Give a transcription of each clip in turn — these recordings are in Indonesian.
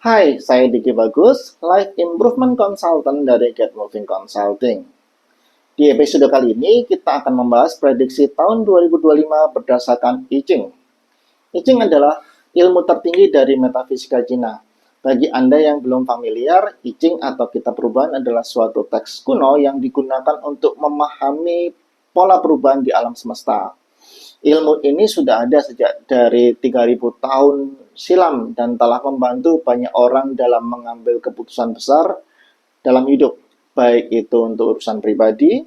Hai, saya Diki Bagus, Life Improvement Consultant dari Get Moving Consulting. Di episode kali ini, kita akan membahas prediksi tahun 2025 berdasarkan I Ching. I Ching adalah ilmu tertinggi dari metafisika Cina. Bagi Anda yang belum familiar, I Ching atau Kitab Perubahan adalah suatu teks kuno yang digunakan untuk memahami pola perubahan di alam semesta. Ilmu ini sudah ada sejak dari 3000 tahun silam dan telah membantu banyak orang dalam mengambil keputusan besar dalam hidup, baik itu untuk urusan pribadi,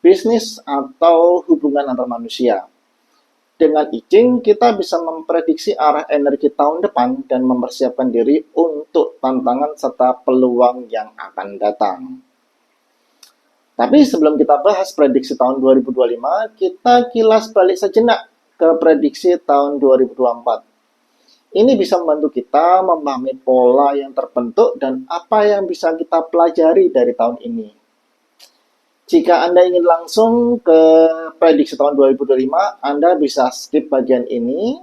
bisnis, atau hubungan antar manusia. Dengan I Ching, kita bisa memprediksi arah energi tahun depan dan mempersiapkan diri untuk tantangan serta peluang yang akan datang. Tapi sebelum kita bahas prediksi tahun 2025, kita kilas balik sejenak ke prediksi tahun 2024. Ini bisa membantu kita memahami pola yang terbentuk dan apa yang bisa kita pelajari dari tahun ini. Jika Anda ingin langsung ke prediksi tahun 2025, Anda bisa skip bagian ini.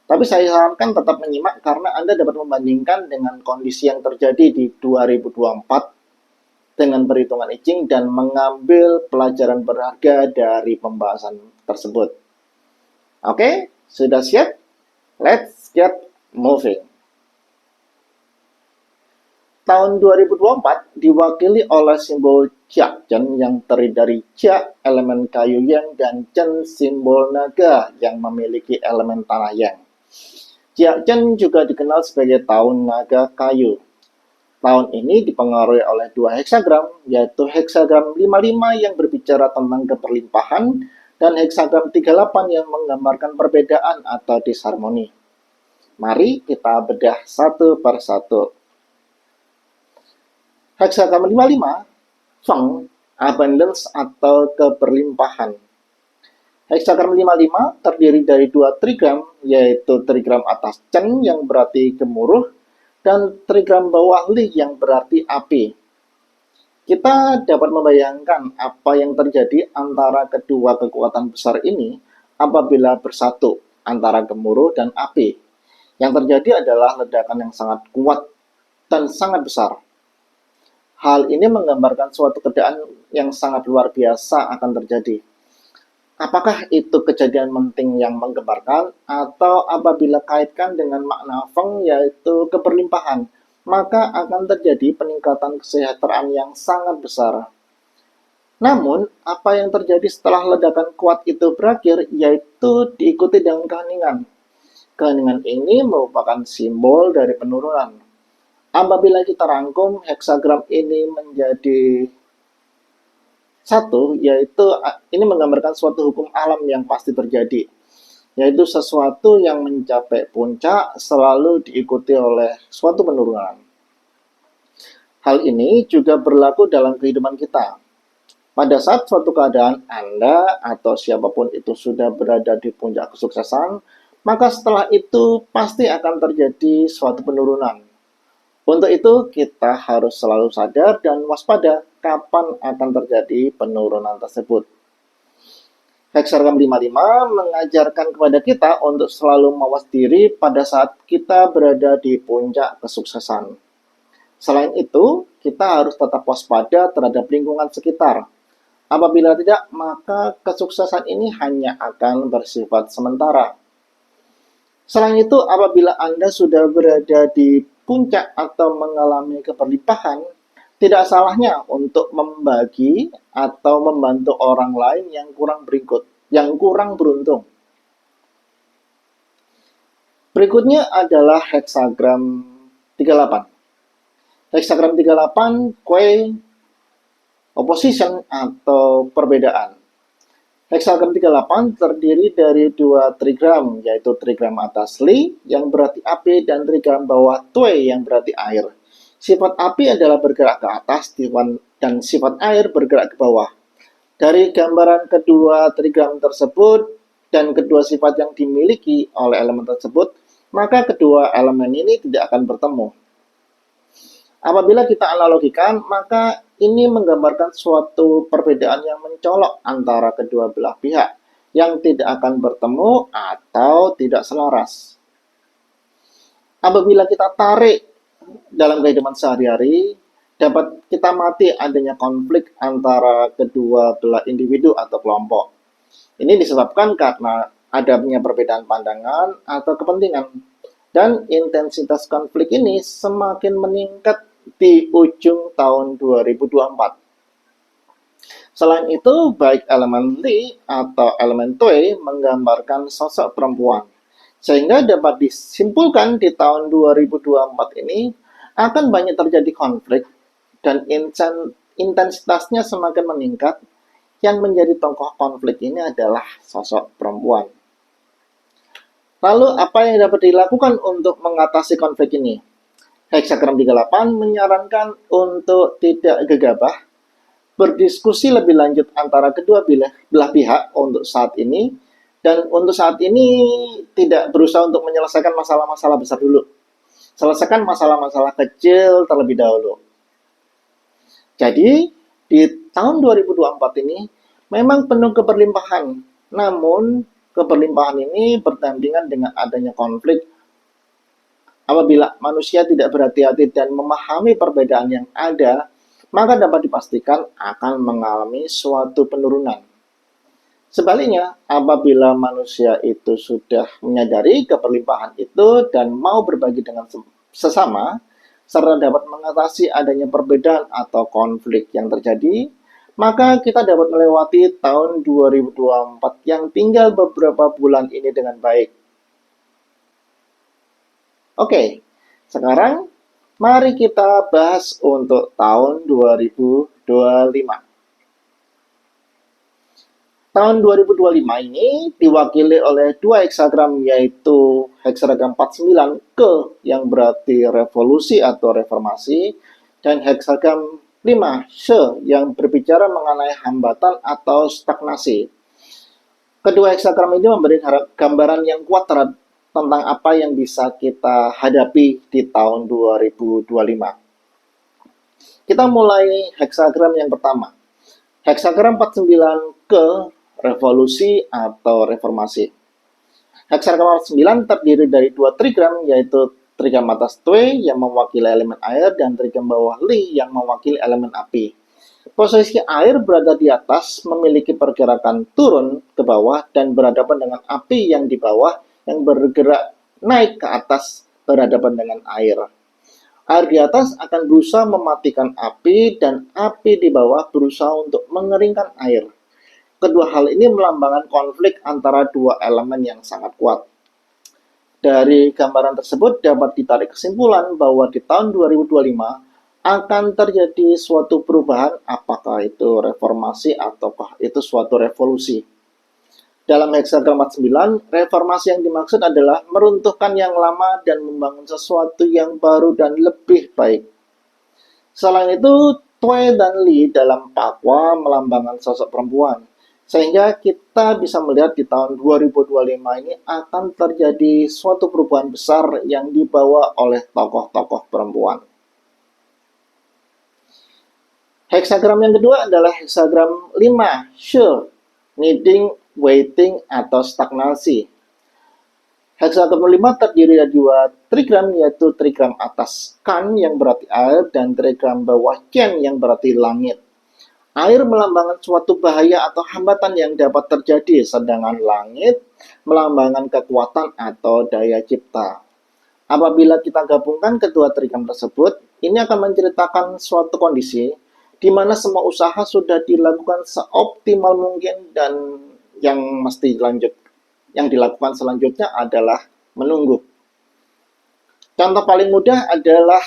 Tapi saya sarankan tetap menyimak karena Anda dapat membandingkan dengan kondisi yang terjadi di 2024 dengan perhitungan I Ching dan mengambil pelajaran berharga dari pembahasan tersebut. Oke, sudah siap? Let's get moving. Tahun 2024 diwakili oleh simbol Jia Chen yang terdiri dari Jia, elemen kayu Yang, dan Chen, simbol naga yang memiliki elemen tanah Yang. Jia Chen juga dikenal sebagai tahun naga kayu. Tahun ini dipengaruhi oleh dua heksagram, yaitu heksagram 55 yang berbicara tentang keberlimpahan dan heksagram 38 yang menggambarkan perbedaan atau disharmoni. Mari kita bedah satu per satu. Heksagram 55, Feng, abundance atau keberlimpahan. Heksagram 55 terdiri dari dua trigram, yaitu trigram atas Chen yang berarti gemuruh, dan trigram bawah Li yang berarti api. Kita dapat membayangkan apa yang terjadi antara kedua kekuatan besar ini apabila bersatu antara gemuruh dan api. Yang terjadi adalah ledakan yang sangat kuat dan sangat besar. Hal ini menggambarkan suatu keadaan yang sangat luar biasa akan terjadi. Apakah itu kejadian penting yang menggemparkan atau apabila kaitkan dengan makna Feng yaitu keberlimpahan, maka akan terjadi peningkatan kesejahteraan yang sangat besar. Namun, apa yang terjadi setelah ledakan kuat itu berakhir yaitu diikuti dengan keheningan. Keheningan ini merupakan simbol dari penurunan. Apabila kita rangkum heksagram ini menjadi satu, yaitu ini menggambarkan suatu hukum alam yang pasti terjadi, yaitu sesuatu yang mencapai puncak selalu diikuti oleh suatu penurunan. Hal ini juga berlaku dalam kehidupan kita. Pada saat suatu keadaan Anda atau siapapun itu sudah berada di puncak kesuksesan, maka setelah itu pasti akan terjadi suatu penurunan. Untuk itu, kita harus selalu sadar dan waspada kapan akan terjadi penurunan tersebut. Heksagram 55 mengajarkan kepada kita untuk selalu mawas diri pada saat kita berada di puncak kesuksesan. Selain itu, kita harus tetap waspada terhadap lingkungan sekitar. Apabila tidak, maka kesuksesan ini hanya akan bersifat sementara. Selain itu, apabila Anda sudah berada di puncak atau mengalami keberlimpahan, tidak salahnya untuk membagi atau membantu orang lain yang kurang beruntung. Berikutnya adalah heksagram 38. Heksagram 38 Kuei opposition atau perbedaan. Heksagram 38 terdiri dari dua trigram, yaitu trigram atas Li yang berarti api dan trigram bawah Tui yang berarti air. Sifat api adalah bergerak ke atas dan sifat air bergerak ke bawah. Dari gambaran kedua trigram tersebut dan kedua sifat yang dimiliki oleh elemen tersebut, maka kedua elemen ini tidak akan bertemu. Apabila kita analogikan, maka ini menggambarkan suatu perbedaan yang mencolok antara kedua belah pihak yang tidak akan bertemu atau tidak selaras. Apabila kita tarik dalam kehidupan sehari-hari dapat kita mati adanya konflik antara kedua belah individu atau kelompok. Ini disebabkan karena adanya perbedaan pandangan atau kepentingan. Dan intensitas konflik ini semakin meningkat di ujung tahun 2024. Selain itu, baik elemen Li atau elemen Tui menggambarkan sosok perempuan. Sehingga dapat disimpulkan di tahun 2024 ini akan banyak terjadi konflik dan intensitasnya semakin meningkat. Yang menjadi tokoh konflik ini adalah sosok perempuan. Lalu apa yang dapat dilakukan untuk mengatasi konflik ini? Hexagram 38 menyarankan untuk tidak gegabah, berdiskusi lebih lanjut antara kedua belah pihak untuk saat ini, dan untuk saat ini tidak berusaha untuk menyelesaikan masalah-masalah besar dulu. Selesaikan masalah-masalah kecil terlebih dahulu. Jadi, di tahun 2024 ini memang penuh keberlimpahan. Namun, keberlimpahan ini berdampingan dengan adanya konflik. Apabila manusia tidak berhati-hati dan memahami perbedaan yang ada, maka dapat dipastikan akan mengalami suatu penurunan. Sebaliknya, apabila manusia itu sudah menyadari keberlimpahan itu dan mau berbagi dengan sesama, serta dapat mengatasi adanya perbedaan atau konflik yang terjadi, maka kita dapat melewati tahun 2024 yang tinggal beberapa bulan ini dengan baik. Oke, sekarang mari kita bahas untuk tahun 2025. Tahun 2025 ini diwakili oleh dua heksagram, yaitu heksagram 49 ke yang berarti revolusi atau reformasi, dan heksagram 5 se yang berbicara mengenai hambatan atau stagnasi. Kedua heksagram ini memberi gambaran yang kuat tentang apa yang bisa kita hadapi di tahun 2025. Kita mulai heksagram yang pertama. Heksagram 49 ke revolusi atau reformasi. Heksagram 9 terdiri dari dua trigram, yaitu trigram atas Tui yang mewakili elemen air dan trigram bawah Li yang mewakili elemen api. Posisi air berada di atas, memiliki pergerakan turun ke bawah dan berhadapan dengan api yang di bawah yang bergerak naik ke atas berhadapan dengan air. Air di atas akan berusaha mematikan api dan api di bawah berusaha untuk mengeringkan air. Kedua hal ini melambangkan konflik antara dua elemen yang sangat kuat. Dari gambaran tersebut dapat ditarik kesimpulan bahwa di tahun 2025 akan terjadi suatu perubahan, apakah itu reformasi ataukah itu suatu revolusi. Dalam heksagram 49, reformasi yang dimaksud adalah meruntuhkan yang lama dan membangun sesuatu yang baru dan lebih baik. Selain itu, Tui dan Li dalam Pakwa melambangkan sosok perempuan. Sehingga kita bisa melihat di tahun 2025 ini akan terjadi suatu perubahan besar yang dibawa oleh tokoh-tokoh perempuan. Heksagram yang kedua adalah heksagram 5, she, needing, waiting, atau stagnasi. Heksagram 5 terdiri dari dua trigram, yaitu trigram atas kan yang berarti air dan trigram bawah qian yang berarti langit. Air melambangkan suatu bahaya atau hambatan yang dapat terjadi, sedangkan langit melambangkan kekuatan atau daya cipta. Apabila kita gabungkan kedua trigram tersebut, ini akan menceritakan suatu kondisi di mana semua usaha sudah dilakukan seoptimal mungkin dan yang dilakukan selanjutnya adalah menunggu. Contoh paling mudah adalah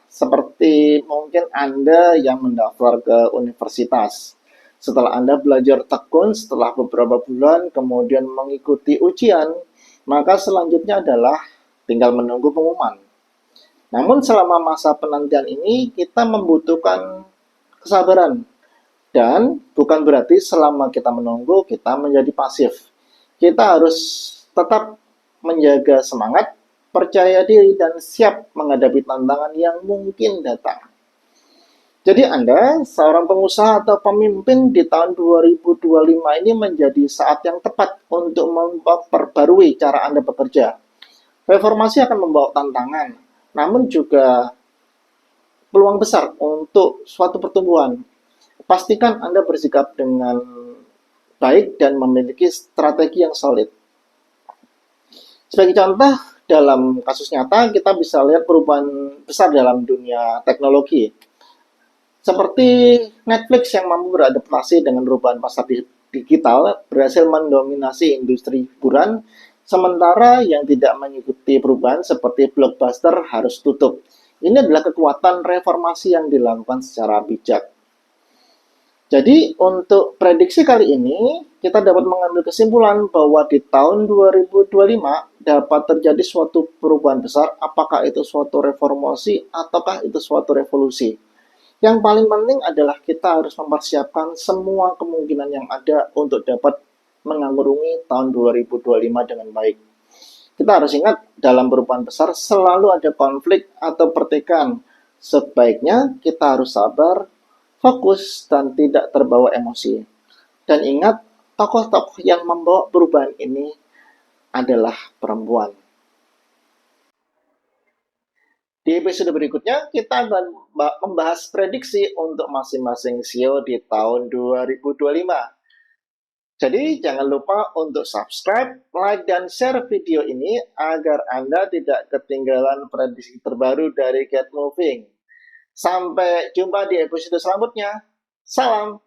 seperti mungkin Anda yang mendaftar ke universitas. Setelah Anda belajar tekun setelah beberapa bulan, kemudian mengikuti ujian, maka selanjutnya adalah tinggal menunggu pengumuman. Namun selama masa penantian ini, kita membutuhkan kesabaran. Dan bukan berarti selama kita menunggu, kita menjadi pasif. Kita harus tetap menjaga semangat, percaya diri, dan siap menghadapi tantangan yang mungkin datang. Jadi Anda, seorang pengusaha atau pemimpin di tahun 2025 ini menjadi saat yang tepat untuk memperbarui cara Anda bekerja. Reformasi akan membawa tantangan, namun juga peluang besar untuk suatu pertumbuhan. Pastikan Anda bersikap dengan baik dan memiliki strategi yang solid. Sebagai contoh, dalam kasus nyata kita bisa lihat perubahan besar dalam dunia teknologi. Seperti Netflix yang mampu beradaptasi dengan perubahan pasar digital, berhasil mendominasi industri hiburan, sementara yang tidak mengikuti perubahan seperti Blockbuster harus tutup. Ini adalah kekuatan reformasi yang dilakukan secara bijak. Jadi untuk prediksi kali ini, kita dapat mengambil kesimpulan bahwa di tahun 2025 dapat terjadi suatu perubahan besar, apakah itu suatu reformasi ataukah itu suatu revolusi. Yang paling penting adalah kita harus mempersiapkan semua kemungkinan yang ada untuk dapat mengarungi tahun 2025 dengan baik. Kita harus ingat, dalam perubahan besar selalu ada konflik atau pertikaian. Sebaiknya kita harus sabar, fokus, dan tidak terbawa emosi. Dan ingat, tokoh-tokoh yang membawa perubahan ini adalah perempuan. Di episode berikutnya, kita akan membahas prediksi untuk masing-masing CEO di tahun 2025. Jadi, jangan lupa untuk subscribe, like, dan share video ini agar Anda tidak ketinggalan prediksi terbaru dari Get Moving. Sampai jumpa di episode selanjutnya. Salam!